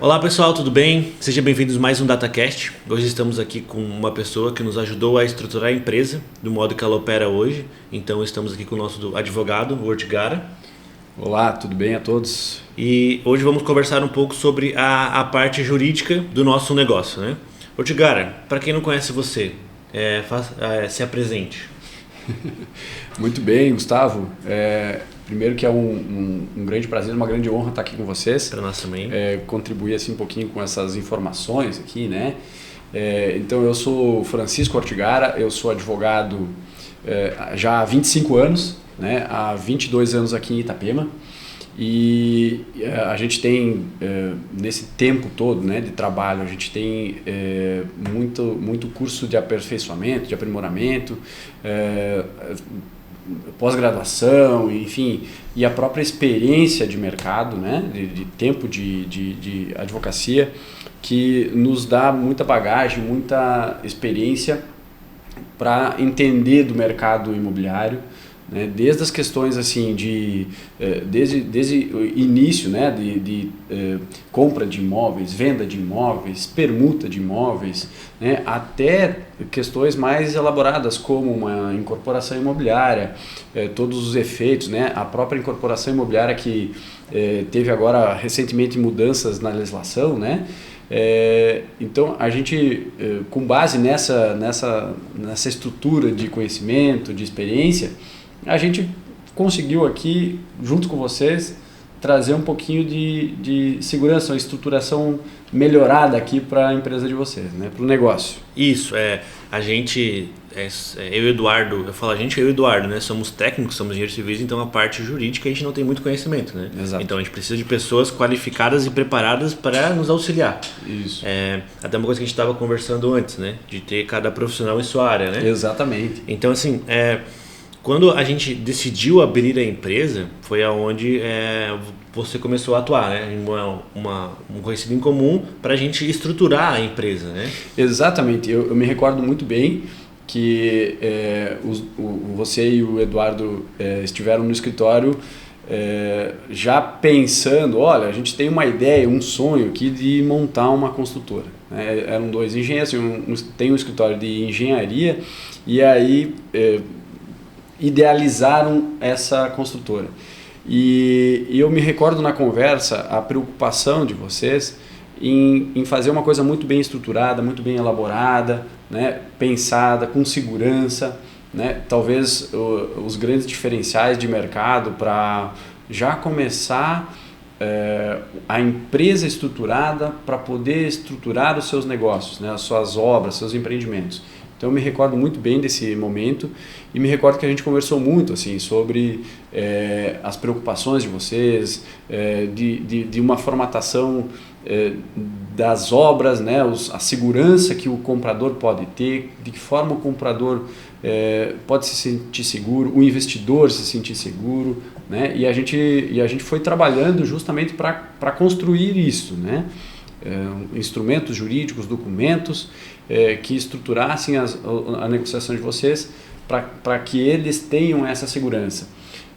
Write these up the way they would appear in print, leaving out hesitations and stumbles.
Olá pessoal, tudo bem? Sejam bem-vindos a mais um DataCast. Hoje estamos aqui com uma pessoa que nos ajudou a estruturar a empresa do modo que ela opera hoje. Então estamos aqui com o nosso advogado, o Ortigara. Olá, tudo bem a todos? E hoje vamos conversar um pouco sobre a parte jurídica do nosso negócio, né? Ortigara, para quem não conhece você, se apresente. Muito bem, Gustavo. Primeiro que é um grande prazer, uma grande honra estar aqui com vocês. Para nós também. Contribuir assim um pouquinho com essas informações aqui, né? Então eu sou Francisco Ortigara, eu sou advogado já há 25 anos, né? Há 22 anos aqui em Itapema. E a gente tem, nesse tempo todo, né, de trabalho, a gente tem muito curso de aperfeiçoamento, de aprimoramento, pós-graduação, enfim, e a própria experiência de mercado, né, de tempo de advocacia, que nos dá muita bagagem, muita experiência para entender do mercado imobiliário, né, desde as questões assim desde o início, né, de compra de imóveis, venda de imóveis, permuta de imóveis, né, até questões mais elaboradas como uma incorporação imobiliária, todos os efeitos, né, a própria incorporação imobiliária que teve agora recentemente mudanças na legislação, né. Então a gente, com base nessa estrutura de conhecimento, de experiência, a gente conseguiu aqui, junto com vocês, trazer um pouquinho de segurança, uma estruturação melhorada aqui para a empresa de vocês, né? Para o negócio. Isso, a gente, eu e o Eduardo, eu falo a gente, eu e o Eduardo, né? Somos técnicos, somos engenheiros civis, então a parte jurídica a gente não tem muito conhecimento, né? Exato. Então a gente precisa de pessoas qualificadas e preparadas para nos auxiliar. Isso. Até uma coisa que a gente estava conversando antes, né? De ter cada profissional em sua área, né? Exatamente. Então assim, quando a gente decidiu abrir a empresa, foi aonde você começou a atuar, né? Um conhecido em comum para a gente estruturar a empresa, né? Exatamente. Eu me recordo muito bem que você e o Eduardo estiveram no escritório já pensando, olha, a gente tem uma ideia, um sonho aqui de montar uma construtora. Eram dois engenheiros, tem um escritório de engenharia e aí idealizaram essa construtora. E eu me recordo na conversa a preocupação de vocês em fazer uma coisa muito bem estruturada, muito bem elaborada, né, pensada, com segurança, né, talvez os grandes diferenciais de mercado para já começar a empresa estruturada para poder estruturar os seus negócios, né, as suas obras, seus empreendimentos. Então eu me recordo muito bem desse momento e me recordo que a gente conversou muito assim, sobre as preocupações de vocês, de uma formatação das obras, né, a segurança que o comprador pode ter, de que forma o comprador pode se sentir seguro, o investidor se sentir seguro, né, e a gente foi trabalhando justamente para construir isso, né, instrumentos jurídicos, documentos que estruturassem a negociação de vocês para que eles tenham essa segurança.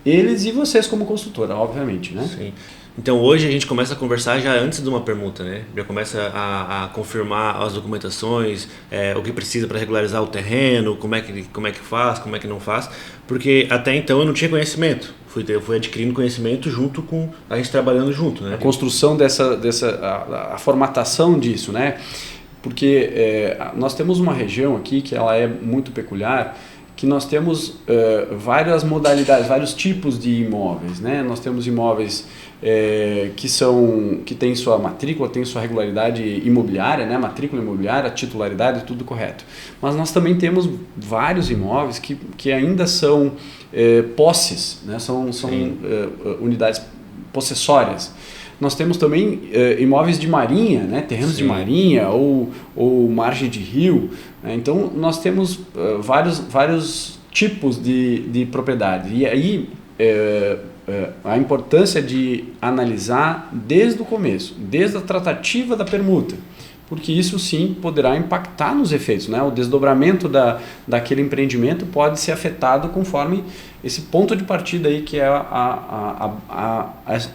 Eles e vocês como consultora, obviamente, né? Sim. Então hoje a gente começa a conversar já antes de uma permuta, né? Já começa a confirmar as documentações, o que precisa para regularizar o terreno, como é que faz, como é que não faz, porque até então eu não tinha conhecimento. Fui adquirindo conhecimento junto com a gente trabalhando junto, né? A construção a formatação disso, né? Porque nós temos uma região aqui que ela é muito peculiar, que nós temos várias modalidades, vários tipos de imóveis, né? Nós temos imóveis que têm sua matrícula, têm sua regularidade imobiliária, né? Matrícula imobiliária, titularidade, tudo correto. Mas nós também temos vários imóveis que ainda são posses, né? São unidades possessórias. Nós temos também imóveis de marinha, né? Terrenos de marinha ou margem de rio. Né? Então, nós temos vários tipos de propriedade. E aí, a importância de analisar desde o começo, desde a tratativa da permuta. porque isso sim poderá impactar nos efeitos, né? O desdobramento daquele empreendimento pode ser afetado conforme esse ponto de partida aí que é a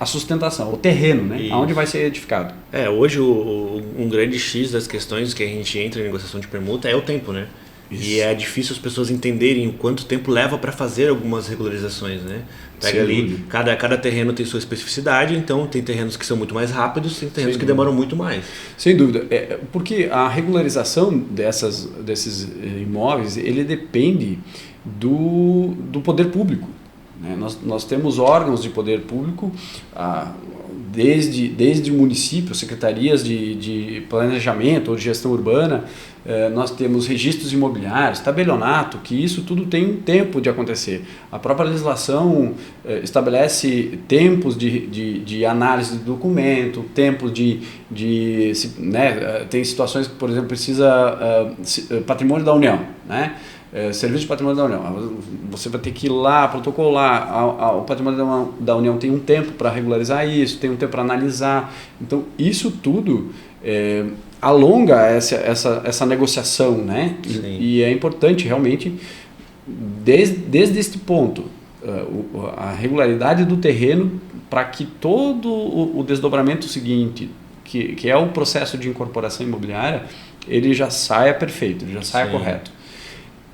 sustentação, o terreno, né? Aonde vai ser edificado. Hoje um grande X das questões que a gente entra em negociação de permuta é o tempo, né? Isso. E é difícil as pessoas entenderem o quanto tempo leva para fazer algumas regularizações, né? Pega ali, cada terreno tem sua especificidade, então tem terrenos que são muito mais rápidos, tem terrenos que demoram muito mais. Sem dúvida, porque a regularização desses imóveis, ele depende do poder público, né? Nós temos órgãos de poder público, desde municípios, secretarias de planejamento ou de gestão urbana, nós temos registros imobiliários, tabelionato, que isso tudo tem um tempo de acontecer. A própria legislação estabelece tempos de análise do documento, tempos né, tem situações que, por exemplo, precisa patrimônio da União, né? Serviço de patrimônio da União, você vai ter que ir lá, protocolar, o patrimônio da União tem um tempo para regularizar isso, tem um tempo para analisar, então isso tudo alonga essa negociação, né? E é importante realmente, desde este ponto, a regularidade do terreno para que todo o desdobramento seguinte, que é o processo de incorporação imobiliária, ele já saia perfeito, ele já saia correto.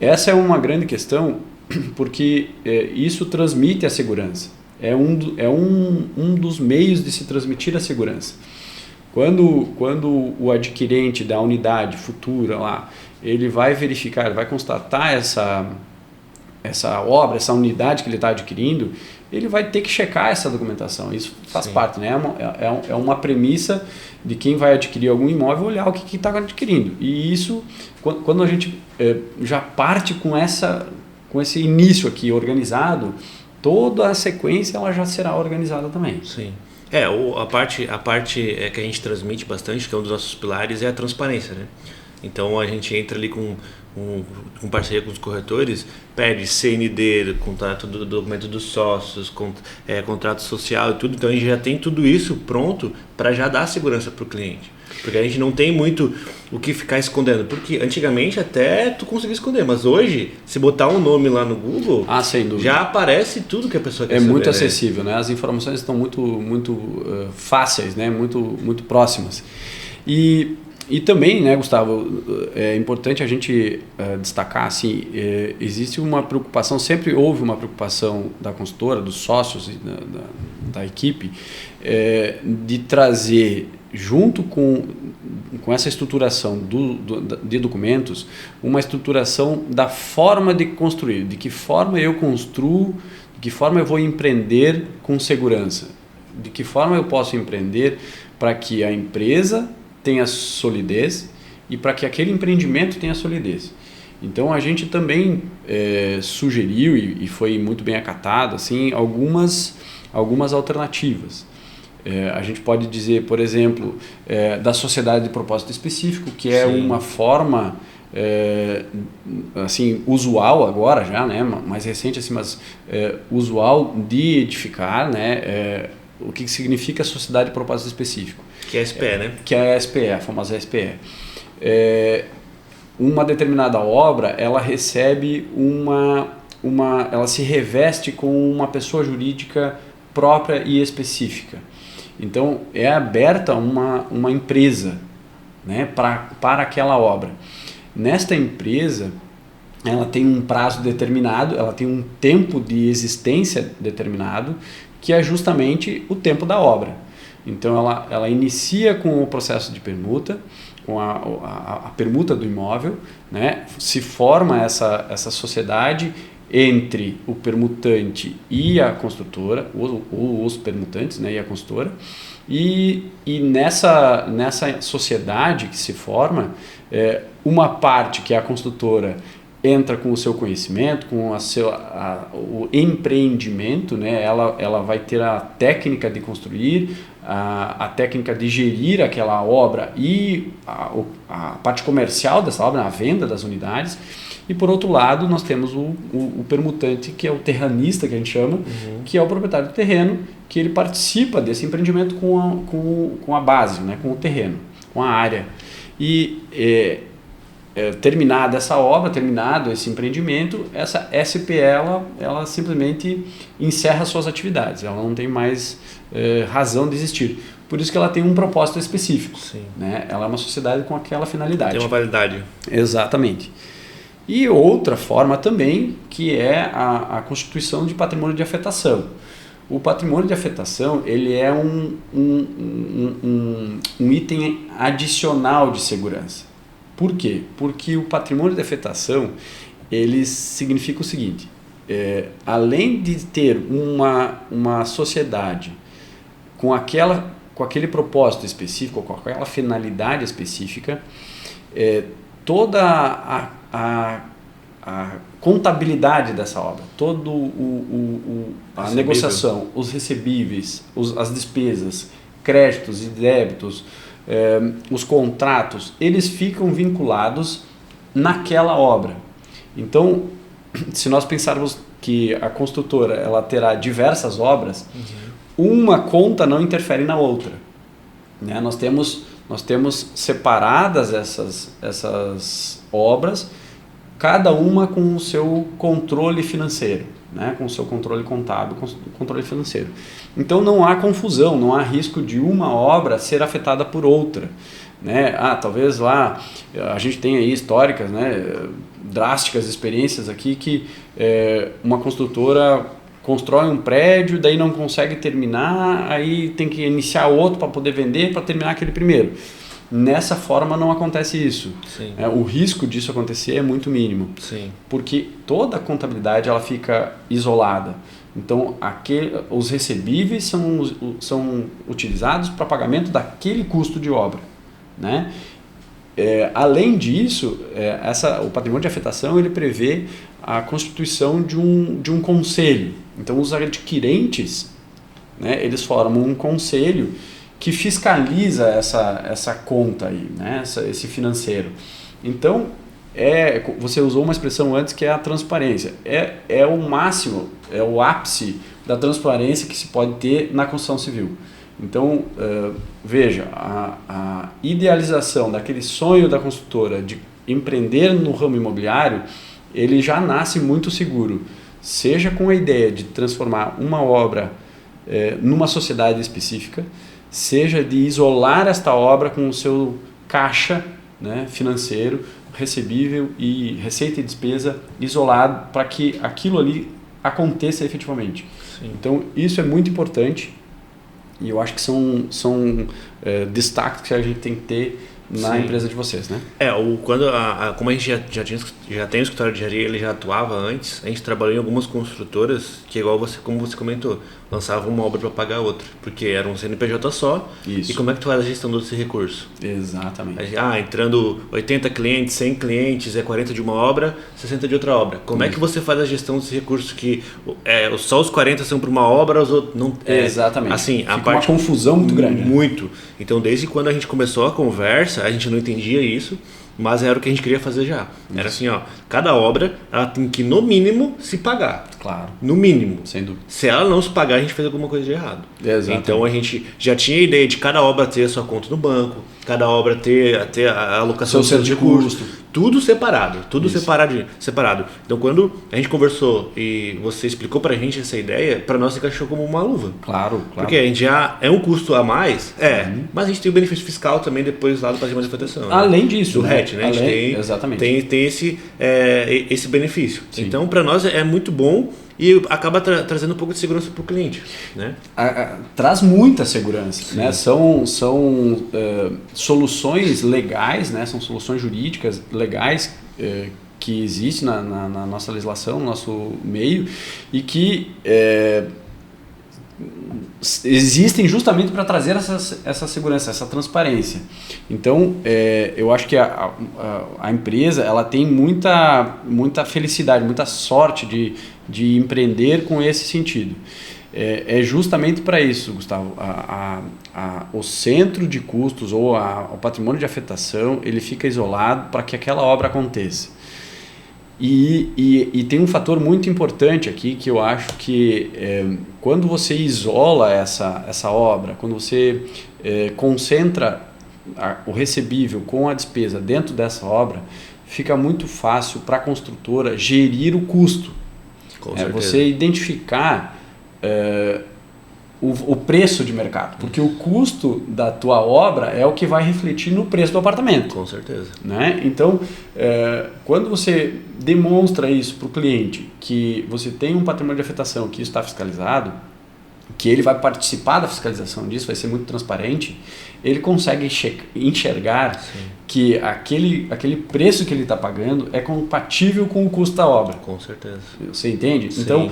Essa é uma grande questão, porque isso transmite a segurança. É um dos meios de se transmitir a segurança. Quando o adquirente da unidade futura lá, ele vai verificar, ele vai constatar essa obra, essa unidade que ele está adquirindo, ele vai ter que checar essa documentação. Isso faz parte, né? É uma premissa de quem vai adquirir algum imóvel, olhar o que está adquirindo. E isso, quando a gente já parte com esse início aqui organizado, toda a sequência ela já será organizada também. Sim. A parte que a gente transmite bastante, que é um dos nossos pilares, é a transparência, né? Então a gente entra ali com parceria com os corretores, pede CND, contrato do documento dos sócios, contrato social e tudo. Então a gente já tem tudo isso pronto para já dar segurança para o cliente. Porque a gente não tem muito o que ficar escondendo. Porque antigamente até tu conseguia esconder, mas hoje, se botar um nome lá no Google, sem dúvida, já aparece tudo que a pessoa quer saber. É muito acessível, né? As informações estão muito fáceis, né? Muito próximas. E também, né, Gustavo, é importante a gente destacar, assim, existe uma preocupação, sempre houve uma preocupação da consultora, dos sócios e da equipe, de trazer, junto com essa estruturação de documentos, uma estruturação da forma de construir, de que forma eu construo, de que forma eu vou empreender com segurança, de que forma eu posso empreender para que a empresa tenha solidez e para que aquele empreendimento tenha solidez. Então a gente também sugeriu e foi muito bem acatado assim, algumas alternativas. A gente pode dizer, por exemplo, da sociedade de propósito específico, que é uma forma assim, usual agora já, né, mais recente assim, mas usual de edificar, né, o que significa sociedade de propósito específico. Que é a SPE, né? Que é a SPE, a famosa SPE. Uma determinada obra, ela recebe ela se reveste com uma pessoa jurídica própria e específica. Então, é aberta uma empresa, né, para aquela obra. Nesta empresa, ela tem um prazo determinado, ela tem um tempo de existência determinado, que é justamente o tempo da obra. Então ela inicia com o processo de permuta, com a permuta do imóvel, né? Se forma essa sociedade entre o permutante e a construtora, ou os permutantes, né, e a construtora, e nessa sociedade que se forma, uma parte que é a construtora entra com o seu conhecimento, com o empreendimento, né? Ela vai ter a técnica de construir, a técnica de gerir aquela obra e a parte comercial dessa obra, a venda das unidades. E por outro lado, nós temos o permutante, que é o terranista, que a gente chama, que é o proprietário do terreno, que ele participa desse empreendimento com a base, né? Com o terreno, com a área. e terminada essa obra, terminado esse empreendimento, essa SP ela simplesmente encerra suas atividades, ela não tem mais razão de existir. Por isso que ela tem um propósito específico. Sim. Né? Ela é uma sociedade com aquela finalidade. Tem uma validade. Exatamente. E outra forma também, que é a constituição de patrimônio de afetação. O patrimônio de afetação ele é um item adicional de segurança. Por quê? Porque o patrimônio de afetação ele significa o seguinte, além de ter uma sociedade com aquele propósito específico, com aquela finalidade específica, toda a contabilidade dessa obra, toda a negociação, os recebíveis, as despesas, créditos e débitos, os contratos, eles ficam vinculados naquela obra. Então, se nós pensarmos que a construtora ela terá diversas obras, uma conta não interfere na outra. Né? Nós temos separadas essas obras, cada uma com o seu controle financeiro, né? Com o seu controle contábil, com o controle financeiro. Então não há confusão, não há risco de uma obra ser afetada por outra. Né? Talvez lá a gente tem aí históricas, né? Drásticas experiências aqui que uma construtora constrói um prédio, daí não consegue terminar, aí tem que iniciar outro para poder vender, para terminar aquele primeiro. Nessa forma não acontece isso. O risco disso acontecer é muito mínimo. Sim. Porque toda a contabilidade ela fica isolada. Então os recebíveis são utilizados para pagamento daquele custo de obra. Né? Além disso, o patrimônio de afetação ele prevê a constituição de um conselho. Então os adquirentes, né, eles formam um conselho que fiscaliza essa conta aí, né, esse financeiro. Então, você usou uma expressão antes que é a transparência. É o máximo, é o ápice da transparência que se pode ter na construção civil. Então, veja, a idealização daquele sonho da construtora de empreender no ramo imobiliário, ele já nasce muito seguro. Seja com a ideia de transformar uma obra numa sociedade específica, seja de isolar esta obra com o seu caixa, né, financeiro, recebível e receita e despesa isolado para que aquilo ali aconteça efetivamente. Sim. Então, isso é muito importante e eu acho que são destaques que a gente tem que ter na empresa de vocês, né? Como a gente já tem o escritório de engenharia, ele já atuava antes, a gente trabalhou em algumas construtoras que, como você comentou, lançavam uma obra para pagar a outra, porque era um CNPJ só. Isso. E como é que tu faz a gestão desse recurso? Exatamente. Entrando 80 clientes, 100 clientes, 40 de uma obra, 60 de outra obra. Como é que você faz a gestão desse recurso que só os 40 são para uma obra, os outros não... Exatamente. Assim, fica uma confusão muito grande. Muito. Então, desde quando a gente começou a conversa, a gente não entendia isso, mas era o que a gente queria fazer já. Era assim, cada obra ela tem que, no mínimo, se pagar. Claro. No mínimo. Sem dúvida. Se ela não se pagar, a gente fez alguma coisa de errado. Exatamente. Então, a gente já tinha a ideia de cada obra ter a sua conta no banco, cada obra ter a alocação do seu recurso. Tudo separado. Tudo separado. Então, quando a gente conversou e você explicou pra gente essa ideia, pra nós encaixou como uma luva. Claro. Porque a gente já é um custo a mais, mas a gente tem o benefício fiscal também depois lá do patrimônio de afetação. Além disso, do RET, né? A gente exatamente. tem esse benefício. Sim. Então, para nós é muito bom e acaba trazendo um pouco de segurança para o cliente. Né? Traz muita segurança. Né? São soluções legais, né? São soluções jurídicas legais que existem na nossa legislação, no nosso meio, e que existem justamente para trazer essa segurança, essa transparência. Então, eu acho que a empresa ela tem muita felicidade, muita sorte de empreender com esse sentido. É justamente para isso, Gustavo. O centro de custos ou o patrimônio de afetação ele fica isolado para que aquela obra aconteça. E tem um fator muito importante aqui que eu acho que quando você isola essa obra, quando você concentra o recebível com a despesa dentro dessa obra, fica muito fácil para a construtora gerir o custo. Com certeza. Você identificar o preço de mercado, porque o custo da tua obra é o que vai refletir no preço do apartamento. Com certeza. Né? Então, quando você demonstra isso para o cliente, que você tem um patrimônio de afetação, que isso está fiscalizado, que ele vai participar da fiscalização disso, vai ser muito transparente, ele consegue enxergar Sim. que aquele preço que ele está pagando é compatível com o custo da obra. Com certeza. Você entende? Sim. Então,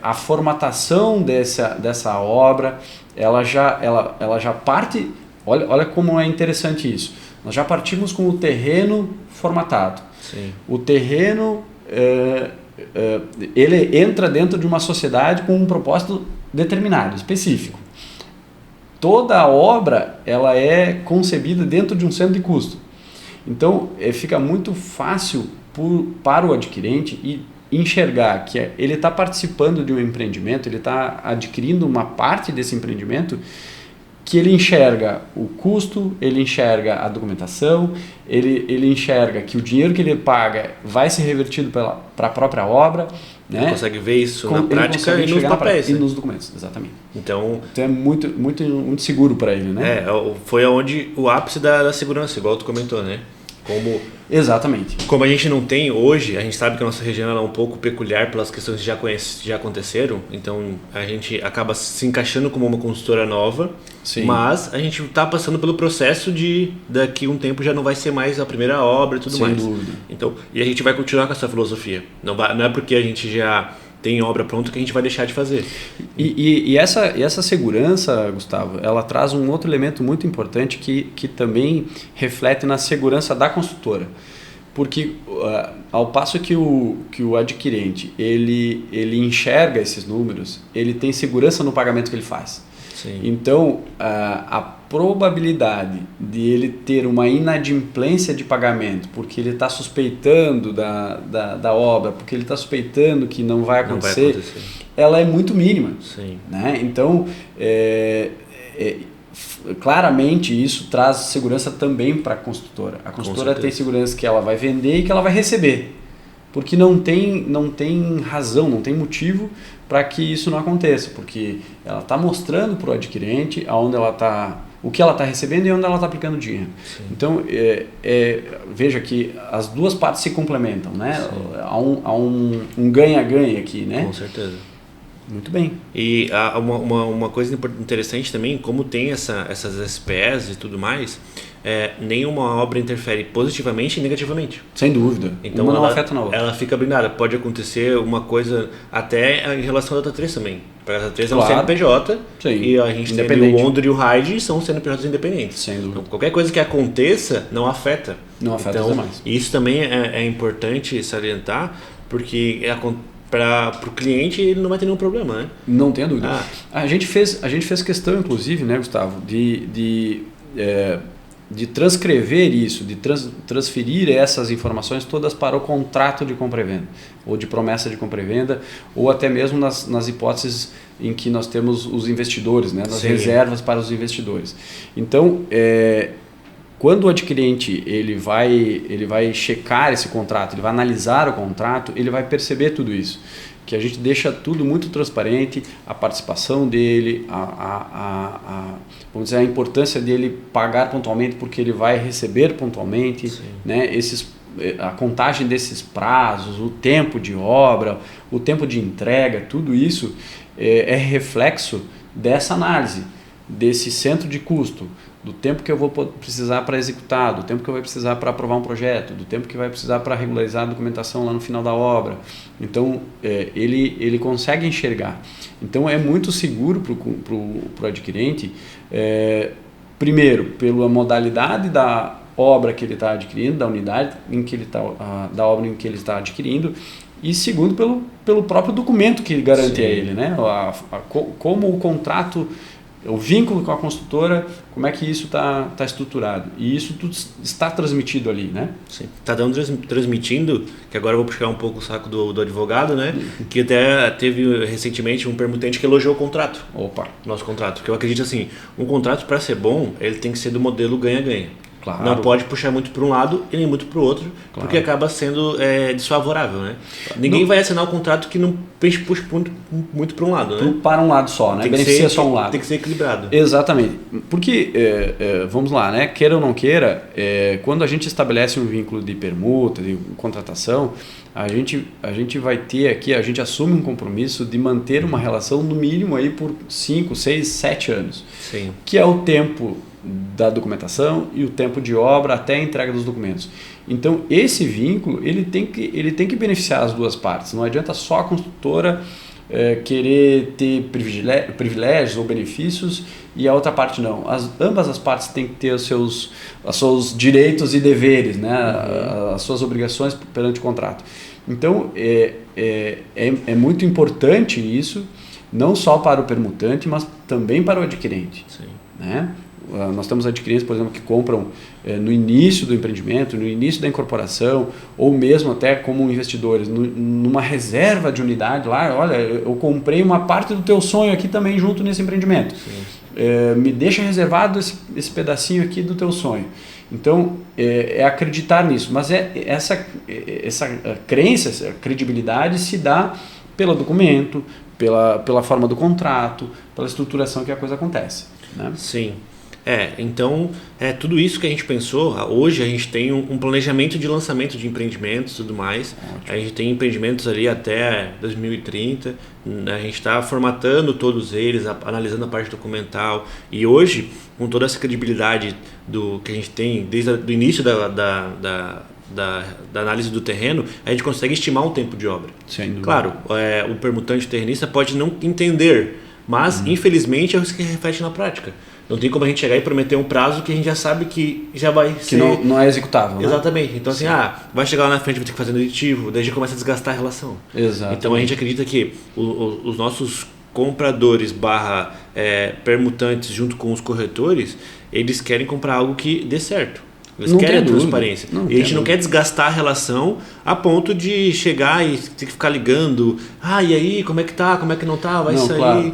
a formatação dessa obra, ela já parte... Olha como é interessante isso. Nós já partimos com o terreno formatado. Sim. O terreno... ele entra dentro de uma sociedade com um propósito determinado, específico. Toda a obra ela é concebida dentro de um centro de custo. Então, fica muito fácil para o adquirente enxergar que ele está participando de um empreendimento, ele está adquirindo uma parte desse empreendimento, que ele enxerga o custo, ele enxerga a documentação, ele enxerga que o dinheiro que ele paga vai ser revertido para a própria obra. Né? Ele consegue ver isso na prática e nos papéis. E nos documentos, exatamente. Então é muito seguro para ele. Né? Foi onde o ápice da segurança, igual tu comentou, né? Exatamente. Como a gente não tem hoje, a gente sabe que a nossa região é um pouco peculiar pelas questões que já aconteceram, então a gente acaba se encaixando como uma consultora nova, Sim. mas a gente está passando pelo processo de daqui a um tempo já não vai ser mais a primeira obra e tudo mais. Sem dúvida. Então, e a gente vai continuar com essa filosofia. Não é porque a gente já tem obra pronta que a gente vai deixar de fazer. E essa segurança, Gustavo, ela traz um outro elemento muito importante que também reflete na segurança da construtora. Porque ao passo que o adquirente ele enxerga esses números, ele tem segurança no pagamento que ele faz. Sim. Então, a probabilidade de ele ter uma inadimplência de pagamento, porque ele está suspeitando da obra, porque ele está suspeitando que não vai acontecer, ela é muito mínima. Sim. Né? Então, claramente isso traz segurança também para a construtora. A construtora tem segurança que ela vai vender e que ela vai receber. Porque não tem razão, não tem motivo para que isso não aconteça, porque ela está mostrando para o adquirente o que ela está recebendo e onde ela está aplicando o dinheiro. Sim. Então, veja que as duas partes se complementam, né? Há um ganha-ganha aqui, né? Com certeza. Muito bem. E uma coisa interessante também, como tem essas SPS e tudo mais, nenhuma obra interfere positivamente e negativamente. Sem dúvida. Então uma não afeta na outra. Ela fica blindada. Pode acontecer uma coisa até em relação à Data 3 também. Porque a Data 3 é um CNPJ. Sim. E a gente tem o Wonder e o Hyde são CNPJs independentes. Sem dúvida. Então, qualquer coisa que aconteça não afeta. Não afeta os demais. Isso também é importante salientar, porque para o cliente ele não vai ter nenhum problema, né? Não tenha dúvida. A gente fez questão, inclusive, né, Gustavo, de transcrever isso, de transferir essas informações todas para o contrato de compra e venda, ou de promessa de compra e venda, ou até mesmo nas hipóteses em que nós temos os investidores, né, nas Sim. reservas para os investidores. Então, quando o adquirente ele vai checar esse contrato, ele vai analisar o contrato, ele vai perceber tudo isso, que a gente deixa tudo muito transparente, a participação dele, vamos dizer, a importância dele pagar pontualmente porque ele vai receber pontualmente, né, a contagem desses prazos, o tempo de obra, o tempo de entrega, tudo isso é reflexo dessa análise, desse centro de custo, do tempo que eu vou precisar para executar, do tempo que eu vou precisar para aprovar um projeto, do tempo que vai precisar para regularizar a documentação lá no final da obra. Então, ele consegue enxergar. Então, é muito seguro para o adquirente, primeiro, pela modalidade da obra que ele está adquirindo, da unidade em que ele está, da obra em que ele está adquirindo, e segundo, pelo próprio documento que garante a ele, né? Como o contrato o vínculo com a construtora, como é que isso está estruturado. E isso tudo está transmitido ali, né? Sim. Está transmitindo, que agora eu vou puxar um pouco o saco do advogado, né? Que até teve recentemente um permutante que elogiou o contrato. Opa! Nosso contrato. Porque eu acredito assim, um contrato para ser bom, ele tem que ser do modelo ganha-ganha. Claro. Não pode puxar muito para um lado e nem muito para o outro, Claro. porque acaba sendo desfavorável, né? Ninguém vai assinar um contrato que não puxa muito para um lado, né? Para um lado só, né? Beneficia só um lado. Tem que ser equilibrado. Exatamente. Porque, vamos lá, né? Queira ou não queira, quando a gente estabelece um vínculo de permuta, de contratação, a gente vai ter aqui, a gente assume um compromisso de manter uma relação no mínimo aí por 5, 6, 7 anos. Sim. Que é o tempo da documentação e o tempo de obra até a entrega dos documentos. Então, esse vínculo ele tem que beneficiar as duas partes. Não adianta só a construtora querer ter privilégios ou benefícios e a outra parte não. Ambas as partes têm que ter os seus direitos e deveres, né? As suas obrigações perante o contrato. Então, é muito importante isso, não só para o permutante, mas também para o adquirente. Sim. Né? Nós temos adquirentes, por exemplo, que compram no início do empreendimento, no início da incorporação, ou mesmo até como investidores, numa reserva de unidade lá, olha, eu comprei uma parte do teu sonho aqui também junto nesse empreendimento. Me deixa reservado esse pedacinho aqui do teu sonho. Então, é acreditar nisso, mas essa crença, essa credibilidade se dá pelo documento, pela forma do contrato, pela estruturação que a coisa acontece. Né? Sim. Então, tudo isso que a gente pensou, hoje a gente tem um planejamento de lançamento de empreendimentos e tudo mais. Ótimo. A gente tem empreendimentos ali até 2030, a gente está formatando todos eles, analisando a parte documental. E hoje, com toda essa credibilidade que a gente tem desde o início da análise do terreno, a gente consegue estimar um tempo de obra. Sem dúvida. Claro, o permutante terrenista pode não entender, mas infelizmente é isso que reflete na prática. Não tem como a gente chegar e prometer um prazo que a gente já sabe que já vai ser... Que não é executável, né? Exatamente. Então assim, vai chegar lá na frente, vai ter que fazer no aditivo, daí já começa a desgastar a relação. Exato. Então a gente acredita que os nossos compradores / permutantes junto com os corretores, eles querem comprar algo que dê certo. Eles querem a transparência. E a gente não quer desgastar a relação a ponto de chegar e ter que ficar ligando. E aí, como é que tá? Como é que não tá? Vai sair? Claro.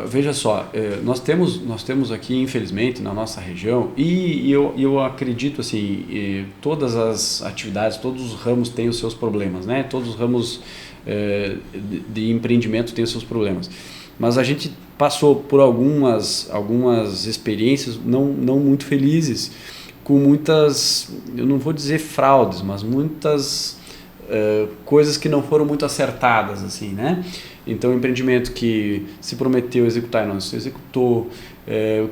Veja só, nós temos aqui, infelizmente, na nossa região, e eu acredito assim, todas as atividades, todos os ramos têm os seus problemas, né? Todos os ramos de empreendimento têm os seus problemas. Mas a gente passou por algumas experiências não muito felizes, com muitas, eu não vou dizer fraudes, mas muitas coisas que não foram muito acertadas, assim, né? Então, empreendimento que se prometeu executar e não se executou,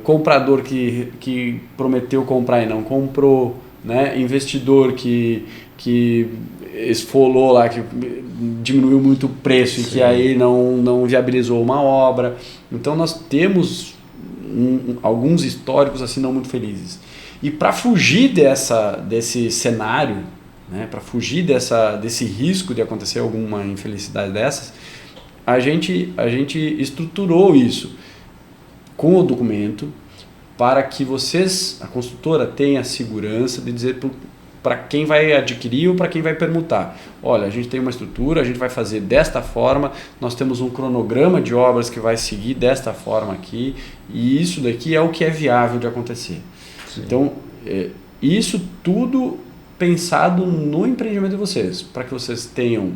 comprador que prometeu comprar e não comprou, né? Investidor que esfolou lá, que diminuiu muito o preço. Sim. E que aí não viabilizou uma obra. Então, nós temos alguns históricos assim não muito felizes. E para fugir desse cenário, né, para fugir desse risco de acontecer alguma infelicidade dessas, a gente estruturou isso com o documento para que a construtora tenha segurança de dizer para quem vai adquirir ou para quem vai permutar. Olha, a gente tem uma estrutura, a gente vai fazer desta forma, nós temos um cronograma de obras que vai seguir desta forma aqui, e isso daqui é o que é viável de acontecer. Sim. Então, isso tudo pensado no empreendimento de vocês, para que vocês tenham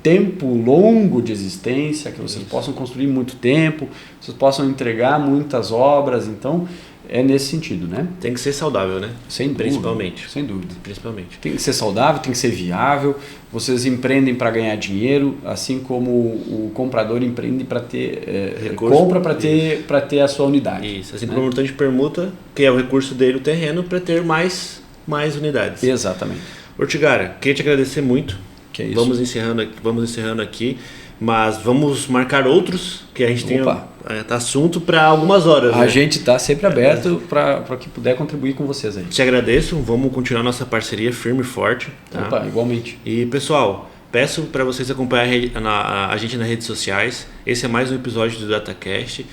tempo longo de existência, que vocês possam construir muito tempo, vocês possam entregar muitas obras. Então, é nesse sentido, né? Tem que ser saudável, né? Sem dúvida. Principalmente. Sem dúvida. Principalmente. Tem que ser saudável, tem que ser viável. Vocês empreendem para ganhar dinheiro, assim como o comprador empreende para ter compra para ter a sua unidade. Isso. Assim como o permutante permuta, que é o recurso dele, o terreno, para ter mais unidades. Exatamente. Ortigara, queria te agradecer muito. Que é isso. Vamos encerrando aqui. Mas vamos marcar outros, que a gente tem assunto para algumas horas. A gente está sempre aberto para que puder contribuir com vocês aí. Te agradeço, vamos continuar nossa parceria firme e forte. Tá? Opa, igualmente. E pessoal, Peço para vocês acompanharem a gente nas redes sociais. Esse é mais um episódio do DataCast.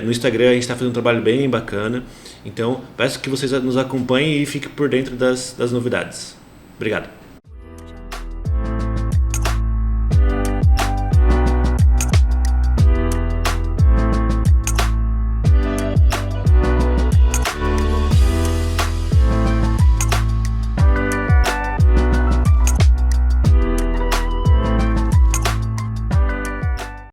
No Instagram a gente está fazendo um trabalho bem bacana. Então, peço que vocês nos acompanhem e fiquem por dentro das novidades. Obrigado.